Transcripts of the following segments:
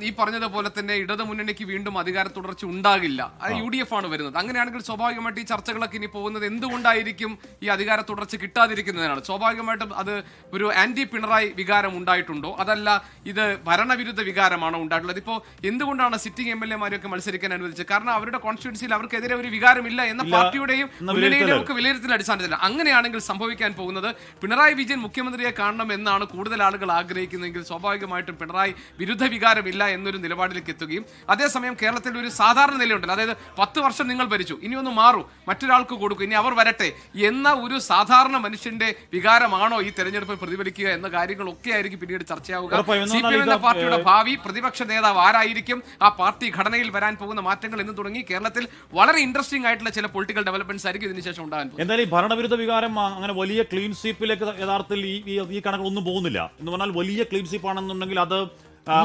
ഈ പറഞ്ഞതുപോലെ തന്നെ ഇടതു മുന്നണിക്ക് വീണ്ടും അധികാര തുടർച്ച ഉണ്ടാകില്ല. അത് UDF ആണ് വരുന്നത്. അങ്ങനെയാണെങ്കിൽ സ്വാഭാവികമായിട്ട് ഈ ചർച്ചകളൊക്കെ ഇനി പോകുന്നത് എന്തുകൊണ്ടായിരിക്കും ഈ അധികാര തുടർച്ച കിട്ടാതിരിക്കുന്നതിനാണ്. സ്വാഭാവികമായിട്ടും അത് ഒരു ആന്റി പിണറായി വികാരം ഉണ്ടായിട്ടുണ്ടോ, അതല്ല ഇത് ഭരണവിരുദ്ധ വികാരമാണോ ഉണ്ടായിട്ടുള്ളത്? ഇപ്പോൾ എന്തുകൊണ്ടാണ് സിറ്റിംഗ് MLA-മാരെയൊക്കെ മത്സരിക്കാൻ അനുവദിച്ചത്? കാരണം അവരുടെ കോൺസ്റ്റിറ്റ്യൻസിയിൽ അവർക്കെതിരെ ഒരു വികാരമില്ല എന്ന പാർട്ടിയുടെയും മുന്നണിയുടെയും ഒക്കെ വിലയിരുത്തൽ അടിസ്ഥാനത്തിൽ. അങ്ങനെയാണെങ്കിൽ സംഭവിക്കാൻ പോകുന്നത് പിണറായി വിജയൻ മുഖ്യമന്ത്രിയെ കാണണം എന്നാണ് കൂടുതൽ ആളുകൾ ആഗ്രഹിക്കുന്നതെങ്കിൽ സ്വാഭാവികമായിട്ടും പിണറായി വിരുദ്ധ വികാരമില്ല എന്നൊരു നിലപാടിലേക്ക് എത്തുകയും അതേസമയം കേരളത്തിൽ ഒരു സാധാരണ നിലയുണ്ടല്ലോ, അതായത് 10 വർഷം നിങ്ങൾ ഭരിച്ചു, ഇനി ഒന്ന് മാറൂ, മറ്റൊരാൾക്ക് കൊടുക്കും, ഇനി അവർ വരട്ടെ എന്ന ഒരു സാധാരണ മനുഷ്യന്റെ വികാരമാണോ ഈ തെരഞ്ഞെടുപ്പിൽ പ്രതിഫലിക്കുക എന്ന കാര്യങ്ങളൊക്കെ ആയിരിക്കും പിന്നീട് ചർച്ചയാവുക. CPM എന്ന പാർട്ടിയുടെ ഭാവി, പ്രതിപക്ഷ നേതാവ് ആരായിരിക്കും, ആ പാർട്ടി ഘടനയിൽ വരാൻ പോകുന്ന മാറ്റങ്ങൾ എന്ന് തുടങ്ങി കേരളത്തിൽ വളരെ ഇൻട്രസ്റ്റിംഗ് ആയിട്ടുള്ള ചില പൊളിറ്റിക്കൽ ഡെവലപ്മെന്റ്സ് ആയിരിക്കും ഇതിനുശേഷം ഉണ്ടാകാൻ പോകുന്നത്. എന്തായാലും ഭരണവിരുദ്ധ വികാരം അങ്ങനെ വലിയ ക്ലീൻ സ്വീപ്പിലേക്ക് യഥാർത്ഥത്തിൽ ഈ കണക്കൊന്നും പോകുന്നില്ല എന്ന് പറഞ്ഞാൽ വലിയ ക്ലീൻ സ്വീപ്പ് ആണെന്നുണ്ടെങ്കിൽ അത് അതെ,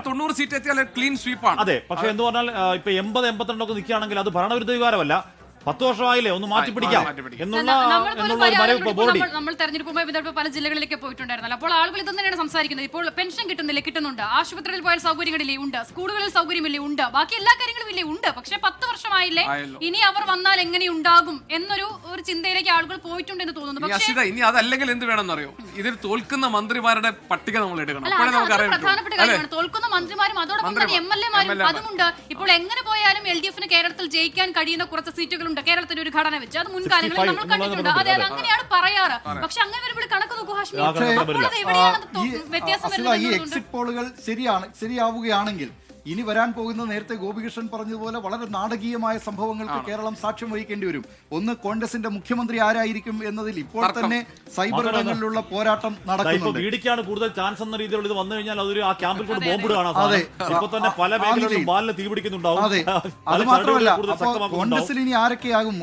90 സീറ്റ് എത്തിയാൽ ക്ലീൻ സ്വീപ്പാണ്. അതെ, പക്ഷെ എന്ന് പറഞ്ഞാൽ ഇപ്പൊ 80-82 ഒക്കെ നിൽക്കുകയാണെങ്കിൽ അത് ഭരണവിരുദ്ധ വികാരമല്ല. 10 വർഷമായില്ലേ, ഒന്ന് മാറ്റിപ്പിടിക്കാം എന്നുള്ള നമ്മൾ തെരഞ്ഞെടുപ്പുമായി ബന്ധപ്പെട്ട് പല ജില്ലകളിലേക്ക് പോയിട്ടുണ്ടായിരുന്നല്ലോ. അപ്പോൾ ആളുകൾ ഇത് തന്നെയാണ് സംസാരിക്കുന്നത്. ഇപ്പോൾ പെൻഷൻ കിട്ടുന്നില്ല, കിട്ടുന്നുണ്ട്. ആശുപത്രിയിൽ പോയാൽ സൗകര്യങ്ങളില്ലേ, ഉണ്ട്. സ്കൂളുകളിൽ സൗകര്യമില്ലേ, ഉണ്ട്. ബാക്കി എല്ലാ കാര്യങ്ങളും ഇല്ലേ, ഉണ്ട്. പക്ഷെ 10 വർഷമായില്ലേ, ഇനി അവർ വന്നാൽ എങ്ങനെ ഉണ്ടാകും എന്നൊരു ചിന്തയിലേക്ക് ആളുകൾ പോയിട്ടുണ്ടെന്ന് തോന്നുന്നു. പക്ഷേ ഇനി അതല്ലെങ്കിൽ എന്ത് വേണമെന്നറിയോ, ഇതിൽ തോൽക്കുന്ന മന്ത്രിമാരുടെ പട്ടിക നമ്മൾ എടുക്കണം. പ്രധാനപ്പെട്ട കാര്യമാണ് തോൽക്കുന്ന മന്ത്രിമാരും അതോടൊപ്പം തന്നെ MLA-മാരും അതുമുണ്ട്. ഇപ്പോൾ എങ്ങനെ പോയാലും LDF-ന് കേരളത്തിൽ ജയിക്കാൻ കഴിയുന്ന കുറച്ച് സീറ്റുകൾ കേരളത്തിൽ ഒരു ഘടന വെച്ച് അത് മുൻകാലങ്ങളിൽ നമ്മൾ കണ്ടിട്ടുണ്ട്. അതെ, അങ്ങനെയാണ് പറയാറ്. പക്ഷെ അങ്ങനെ വരുമ്പോൾ കണക്ക് നോക്കൂ ഹാഷ്മി, വ്യത്യാസം വരുന്നത്. ഈ എക്സിറ്റ് പോളുകൾ ശരിയാവുകയാണെങ്കിൽ ഇനി വരാൻ പോകുന്ന, നേരത്തെ ഗോപികൃഷ്ണൻ പറഞ്ഞതുപോലെ വളരെ നാടകീയമായ സംഭവങ്ങൾക്ക് കേരളം സാക്ഷ്യം വഹിക്കേണ്ടി വരും. ഒന്ന്, കോൺഗ്രസിന്റെ മുഖ്യമന്ത്രി ആരായിരിക്കും എന്നതിൽ ഇപ്പോൾ തന്നെ സൈബർ ഇടങ്ങളിലുള്ള പോരാട്ടം നടക്കുന്നുണ്ട്. ഇടിക്കാണ് കൂടുതൽ ചാൻസ് എന്ന രീതിയിലുള്ള ഇത് വന്നു കഴിഞ്ഞാൽ അതൊരു ആ ക്യാമ്പിൽ കൊണ്ട് ബോംബിടുകയാണ്. അതെ, ഇപ്പൊ തന്നെ പല മേഖലകളിലും ബാലിന് തീപിടിക്കുന്നുണ്ടാവും. അതെ, അത് മാത്രമല്ല കോൺഗ്രസിൽ ഇനി ആരൊക്കെയാകും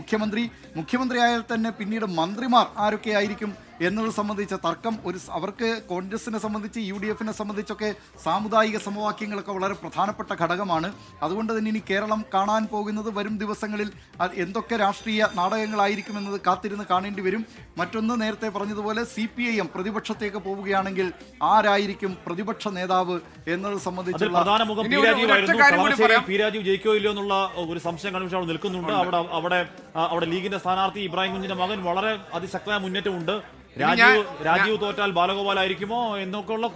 മുഖ്യമന്ത്രി ആയാൽ തന്നെ പിന്നീട് മന്ത്രിമാർ ആരൊക്കെയായിരിക്കും എന്നത് സംബന്ധിച്ച തർക്കം അവർക്ക് കോൺഗ്രസിനെ സംബന്ധിച്ച് UDF-നെ സംബന്ധിച്ചൊക്കെ സാമുദായിക സമവാക്യങ്ങളൊക്കെ വളരെ പ്രധാനപ്പെട്ട ഘടകമാണ്. അതുകൊണ്ട് തന്നെ ഇനി കേരളം കാണാൻ പോകുന്നത് വരും ദിവസങ്ങളിൽ എന്തൊക്കെ രാഷ്ട്രീയ നാടകങ്ങളായിരിക്കും എന്നത് കാത്തിരുന്ന് കാണേണ്ടി വരും. മറ്റൊന്ന്, നേരത്തെ പറഞ്ഞതുപോലെ CPIM പ്രതിപക്ഷത്തേക്ക് പോവുകയാണെങ്കിൽ ആരായിരിക്കും പ്രതിപക്ഷ നേതാവ് എന്നത് സംബന്ധിച്ചുള്ള ജയിക്കോ ഇല്ലയോ എന്നുള്ള ഒരു സംശയം കൺവിഷൻ നിൽക്കുന്നുണ്ട്. അവിടെ ലീഗിന്റെ സ്ഥാനാർത്ഥി ഇബ്രാഹിം കുഞ്ഞിന്റെ മകൻ വളരെ അതിശക്തമായ മുന്നേറ്റമുണ്ട്. രാജീവ് തോറ്റാൽ ബാലഗോപാൽ ആയിരിക്കുമോ എന്നൊക്കെയുള്ള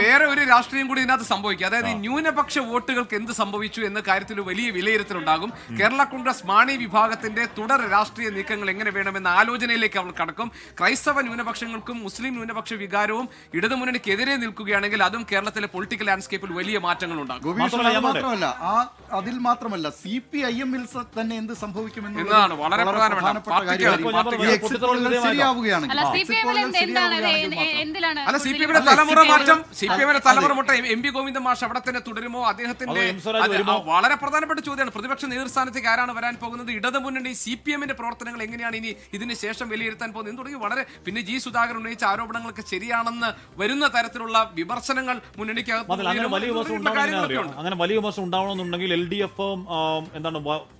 വേറെ ഒരു രാഷ്ട്രീയം കൂടി ഇതിനകത്ത് സംഭവിക്കും. അതായത് ന്യൂനപക്ഷ വോട്ടുകൾക്ക് എന്ത് സംഭവിച്ചു എന്ന കാര്യത്തിൽ വലിയ വിലയിരുത്തലുണ്ടാകും. കേരള കോൺഗ്രസ് മാണി വിഭാഗത്തിന്റെ തുടർ രാഷ്ട്രീയ നീക്കങ്ങൾ എങ്ങനെ വേണമെന്ന ആലോചനയിലേക്ക് അവർ കടക്കും. ക്രൈസ്തവ ന്യൂനപക്ഷങ്ങൾക്കും മുസ്ലിം ന്യൂനപക്ഷ വികാരവും ഇടതുമുന്നണിക്കെതിരെ നിൽക്കുകയാണെങ്കിൽ അതും കേരളത്തിലെ പൊളിറ്റിക്കൽ ലാൻഡ്സ്കേപ്പിൽ വലിയ മാറ്റങ്ങൾ ഉണ്ടാകും. അതിൽ മാത്രമല്ല CPIM-ൽ തന്നെ എന്ത് സംഭവിക്കുമെന്നതാണ് വളരെ പ്രധാനപ്പെട്ട ശരിയാവുകയാണെങ്കിൽ അല്ല, CPM-ന്റെ തലമുറ മാറ്റം, CPM-ന്റെ തലമുറ മൊട്ട MP ഗോവിന്ദൻ മാഷ് അവിടെ തന്നെ തുടരുമോ? അദ്ദേഹത്തിന്റെ വളരെ പ്രധാനപ്പെട്ട ചോദ്യമാണ്. പ്രതിപക്ഷ നേതൃസ്ഥാനത്തേക്ക് ആരാണ് വരാൻ പോകുന്നത്? ഇടതുമുന്നണി CPM-ന്റെ പ്രവർത്തനങ്ങൾ എങ്ങനെയാണ് ഇനി ഇതിന് ശേഷം വിലയിരുത്താൻ പോകുന്നത് എന്ന് തുടങ്ങി വളരെ പിന്നെ സുധാകരൻ ഉന്നയിച്ച ആരോപണങ്ങളൊക്കെ ശരിയാണെന്ന് വരുന്ന തരത്തിലുള്ള വിമർശനങ്ങൾ മുന്നണിക്കകത്ത് അങ്ങനെ വലിയ വിമർശനം ഉണ്ടാവണമെന്നുണ്ടെങ്കിൽ LDF എന്താണ്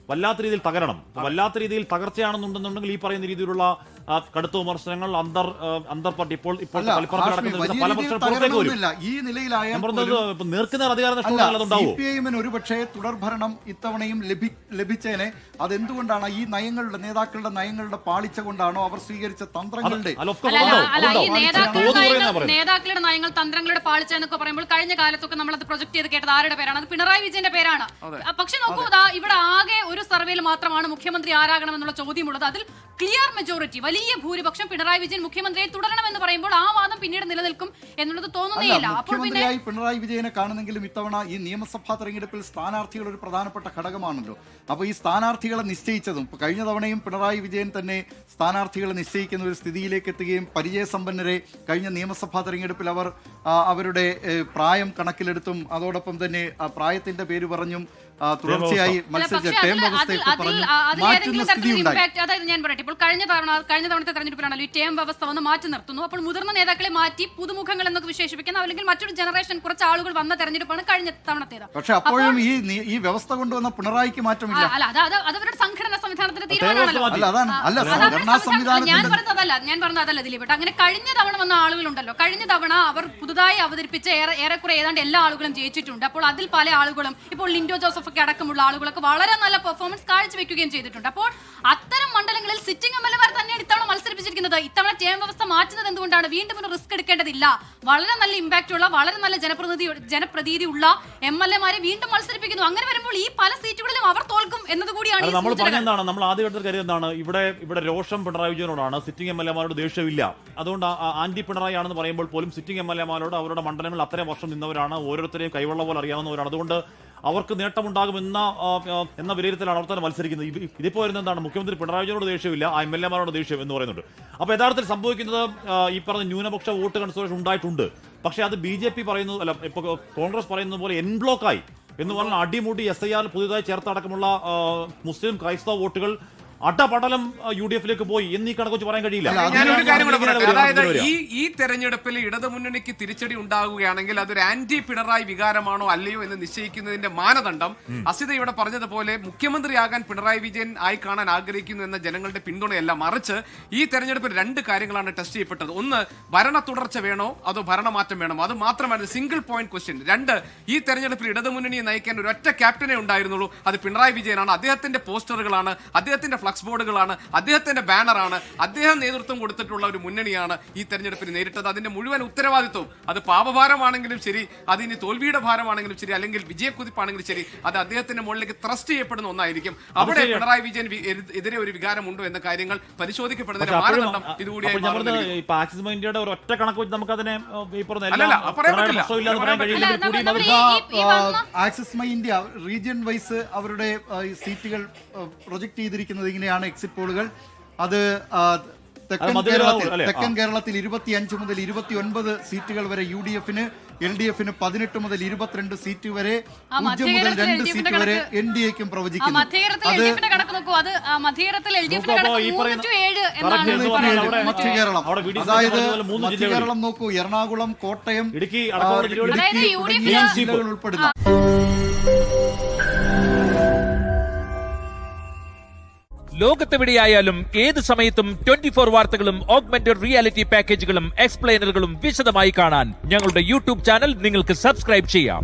വല്ലാത്ത രീതിയിൽ തകരണം. വല്ലാത്ത രീതിയിൽ തകർച്ചയാണെന്നുണ്ടെന്നുണ്ടെങ്കിൽ ഈ പറയുന്ന രീതിയിലുള്ള കടുത്ത വിമർശനങ്ങൾ അന്തർ പാർട്ടി ഇപ്പോൾ പല CPIM-ന് ഒരുപക്ഷെ തുടർഭരണം ഇത്തവണയും ലഭിച്ചേനെ. അതെന്തുകൊണ്ടാണ്? ഈ നേതാക്കളുടെ നയങ്ങളുടെ പാളിച്ച കൊണ്ടാണോ? അവർ സ്വീകരിച്ച തന്ത്രങ്ങളുടെ നേതാക്കളുടെ നയങ്ങൾ തന്ത്രങ്ങളുടെ പാളിച്ച എന്നൊക്കെ പറയുമ്പോൾ കഴിഞ്ഞ കാലത്തൊക്കെ നമ്മൾ അത് പ്രൊജക്ട് ചെയ്ത് കേട്ടത് ആരുടെ പേരാണ്? അത് പിണറായി വിജയന്റെ പേരാണ്. പക്ഷെ നോക്കൂ, ഇവിടെ ആകെ ഒരു സർവേയിൽ മാത്രമാണ് മുഖ്യമന്ത്രി ആരാകണമെന്നുള്ള ചോദ്യമുള്ളത്. അതിൽ ക്ലിയർ മെജോറിറ്റി, വലിയ ഭൂരിപക്ഷം പിണറായി വിജയൻ മുഖ്യമന്ത്രിയെ തുടരണമെന്ന് പറയുമ്പോൾ ആ വാദം പിന്നീട് നിലനിൽക്കും എന്നുള്ളത് തോന്നുന്നേയില്ല. മുഖ്യമന്ത്രിയായി പിണറായി വിജയനെ കാണുന്നെങ്കിലും ഇത്തവണ ഈ നിയമസഭാ തെരഞ്ഞെടുപ്പിൽ സ്ഥാനാർത്ഥികൾ ഒരു പ്രധാനപ്പെട്ട ഘടകമാണല്ലോ. അപ്പോൾ ഈ സ്ഥാനാർത്ഥികളെ നിശ്ചയിച്ചതും കഴിഞ്ഞ തവണയും പിണറായി വിജയൻ തന്നെ സ്ഥാനാർത്ഥികളെ നിശ്ചയിക്കുന്ന ഒരു സ്ഥിതിയിലേക്ക് എത്തുകയും പരിചയസമ്പന്നരെ കഴിഞ്ഞ നിയമസഭാ തെരഞ്ഞെടുപ്പിൽ അവരുടെ പ്രായം കണക്കിലെടുത്തും അതോടൊപ്പം തന്നെ പ്രായത്തിന്റെ പേര് പറഞ്ഞും തുടർച്ചയായി മത്സരിച്ച ടേം വ്യവസ്ഥയൊക്കെ പറഞ്ഞ് മാറ്റുന്ന സ്ഥിതി ഉണ്ടായി. അതായത് ഞാൻ പറയട്ടെ, ഇപ്പോൾ കഴിഞ്ഞ തവണത്തെ തെരഞ്ഞെടുപ്പിലാണല്ലോ ഈ ടേം വ്യവസ്ഥ വന്ന് മാറ്റി നിർത്തുന്നു. അപ്പോൾ മുതിർന്ന നേതാക്കളെ മാറ്റി പുതുമുഖങ്ങൾ എന്നൊക്കെ വിശേഷിപ്പിക്കുന്ന അല്ലെങ്കിൽ മറ്റൊരു ജനറേഷൻ കുറച്ച് ആളുകൾ വന്ന തെരഞ്ഞെടുപ്പാണ് കഴിഞ്ഞ തവണത്തേത്. പക്ഷെ അപ്പോഴും ഈ വ്യവസ്ഥ കൊണ്ടുവന്ന പിണറായിക്ക് മാറ്റമില്ല. അതവരുടെ സംഘടനാ സംവിധാനത്തിന്റെ തീരുമാനമാണല്ലോ. ഞാൻ പറഞ്ഞത് അതല്ല ദിലീപ്. അങ്ങനെ കഴിഞ്ഞ തവണ വന്ന ആളുകളുണ്ടല്ലോ, കഴിഞ്ഞ തവണ അവർ പുതുതായി അവതരിപ്പിച്ച ഏറെക്കുറെ ഏതാണ്ട് എല്ലാ ആളുകളും ജയിച്ചിട്ടുണ്ട്. അപ്പോൾ അതിൽ പല ആളുകളും ഇപ്പോൾ ലിൻഡോ ജോസഫ് ഒക്കെ അടക്കമുള്ള ആളുകളൊക്കെ വളരെ നല്ല പെർഫോമൻസ് കാഴ്ചവെക്കുകയും ചെയ്തിട്ടുണ്ട്. അപ്പോൾ അത്തരം മണ്ഡലങ്ങളിൽ സിറ്റിംഗ് എംഎൽഎമാർ തന്നെയാണ് ഇത്തവണ മത്സരിപ്പിച്ചിരിക്കുന്നത്. ഇത്തവണ ടേം വ്യവസ്ഥ മാറ്റുന്നത് എന്തുകൊണ്ടാണ്? വീണ്ടും ഒരു റിസ്ക് എടുക്കേണ്ടതില്ല. വളരെ നല്ല ഇമ്പാക്ട് ഉള്ള, വളരെ നല്ല ജനപ്രതീതി ഉള്ള എംഎൽഎമാരെ വീണ്ടും മത്സരിപ്പിക്കുന്നു. അങ്ങനെ വരുമ്പോൾ ഈ പല സീറ്റുകളിലും അവർ തോൽക്കും എന്നതുകൂടിയാണ് നമ്മൾ പറഞ്ഞതാണ്. നമ്മൾ ആദ്യഘട്ടത്തിൽ കരുതുന്നതാണ് ഇവിടെ രോഷം പിണറായി വിജയനോടാണ്, സിറ്റിംഗ് എംഎൽഎമാരോട് ദേഷ്യമില്ല. അതുകൊണ്ട് ആന്റി പിണറായി ആണെന്ന് പറയുമ്പോൾ പോലും സിറ്റിംഗ് എംഎൽഎമാരോട് അവരുടെ മണ്ഡലങ്ങളിൽ അത്രയും വർഷം നിന്നവരാണ്, ഓരോരുത്തരെയും കൈവെള്ള പോലെ അറിയാവുന്നവരാണ്. അതുകൊണ്ട് അവർക്ക് നേട്ടമുണ്ടാകുമെന്ന വിലയിരുത്തലാണ് അവർ തന്നെ മത്സരിക്കുന്നത്. ഇതിപ്പോൾ വരുന്നത് എന്താണ്? മുഖ്യമന്ത്രി പിണറായി വിജയനോട് ദേഷ്യമില്ല, ആ എംഎൽഎമാരോട് ദേഷ്യം എന്ന് പറയുന്നുണ്ട്. അപ്പോൾ യഥാർത്ഥത്തിൽ സംഭവിക്കുന്നത് ഈ പറഞ്ഞ ന്യൂനപക്ഷ വോട്ട് കൺസോർഷൻ ഉണ്ടായിട്ടുണ്ട്. പക്ഷേ അത് BJP പറയുന്നത്, അല്ല ഇപ്പോൾ കോൺഗ്രസ് പറയുന്നത് പോലെ എൻ ബ്ലോക്കായി എന്ന് പറഞ്ഞാൽ അടിമുടി SIR പുതിയതായി ചേർത്തടക്കമുള്ള മുസ്ലിം ക്രൈസ്തവ വോട്ടുകൾ അടപടലം UDF-ലേക്ക് പോയി എന്നീ കണക്ക് പറയാൻ കഴിയില്ല. ഞാനൊരു കാര്യം കൂടെ പറയട്ടെ. അതായത് ഈ തെരഞ്ഞെടുപ്പിൽ ഇടതുമുന്നണിക്ക് തിരിച്ചടി ഉണ്ടാകുകയാണെങ്കിൽ അതൊരു ആന്റി പിണറായി വികാരമാണോ അല്ലയോ എന്ന് നിശ്ചയിക്കുന്നതിന്റെ മാനദണ്ഡം അസിത ഇവിടെ പറഞ്ഞതുപോലെ മുഖ്യമന്ത്രിയാകാൻ പിണറായി വിജയൻ ആയി കാണാൻ ആഗ്രഹിക്കുന്നു എന്ന ജനങ്ങളുടെ പിന്തുണയല്ല, മറിച്ച് ഈ തെരഞ്ഞെടുപ്പിൽ രണ്ട് കാര്യങ്ങളാണ് ടെസ്റ്റ് ചെയ്യപ്പെട്ടത്. ഒന്ന്, ഭരണ തുടർച്ച വേണോ അതോ ഭരണമാറ്റം വേണോ? അത് മാത്രമാണ് സിംഗിൾ പോയിന്റ് ക്വസ്റ്റ്യൻ. രണ്ട്, ഈ തെരഞ്ഞെടുപ്പിൽ ഇടതുമുന്നണിയെ നയിക്കാൻ ഒരു ഒറ്റ ക്യാപ്റ്റനെ ഉണ്ടായിരുന്നുള്ളൂ, അത് പിണറായി വിജയനാണ്. അദ്ദേഹത്തിന്റെ പോസ്റ്ററുകളാണ്, അദ്ദേഹത്തിന്റെ ഫ്ലക്സ് ബോർഡുകളാണ്, അദ്ദേഹത്തിന്റെ ബാനറാണ്, അദ്ദേഹം നേതൃത്വം കൊടുത്തിട്ടുള്ള ഒരു മുന്നണിയാണ് ഈ തെരഞ്ഞെടുപ്പിന് നേരിട്ടത്. അതിന്റെ മുഴുവൻ ഉത്തരവാദിത്വവും, അത് പാപഭാരമാണെങ്കിലും ശരി, അതിന് തോൽവിയുടെ ഭാരമാണെങ്കിലും ശരി, അല്ലെങ്കിൽ വിജയക്കുതിപ്പാണെങ്കിലും ശരി, അത് അദ്ദേഹത്തിന്റെ മുകളിലേക്ക് ത്രസ്റ്റ് ചെയ്യപ്പെടുന്ന ഒന്നായിരിക്കും. അവിടെ പിണറായി വിജയൻ എതിരെ ഒരു വികാരമുണ്ടോ എന്ന കാര്യങ്ങൾ പരിശോധിക്കപ്പെടുന്നതിന്റെ മാനദണ്ഡം ഇതുകൂടിയായി ആക്സിസ് മൈൻഡിയുടെ ഒരു ഒറ്റ കണക്ക് വെച്ച് നമുക്ക് അതിനെ ആക്സിസ് മൈൻഡ് റീജിയൻ വൈസ് അവരുടെ സീറ്റുകൾ പ്രൊജക്ട് ചെയ്തിരിക്കുന്നത് ഇങ്ങനെയാണ്. എക്സിറ്റ് പോളുകൾ അത് തെക്കൻ കേരളത്തിൽ 25 മുതൽ 29 സീറ്റുകൾ വരെ UDF-ന്, LDF-ന് 18 മുതൽ 22 സീറ്റ് വരെ, 0 മുതൽ 2 സീറ്റ് വരെ NDA-ക്കും പ്രവചിക്കുന്നു. മധ്യകേരളം, അതായത് മധ്യകേരളം നോക്കൂ, എറണാകുളം, കോട്ടയം, ഇടുക്കി ജില്ലകൾ ഉൾപ്പെടുന്ന ലോകത്തെവിടെയായാലും ഏത് സമയത്തും 24 വാർത്തകളും ഓഗ്മെന്റഡ് റിയാലിറ്റി പാക്കേജുകളും എക്സ്പ്ലെയിനറുകളും വിശദമായി കാണാൻ ഞങ്ങളുടെ YouTube ചാനൽ നിങ്ങൾക്ക് സബ്സ്ക്രൈബ് ചെയ്യാം.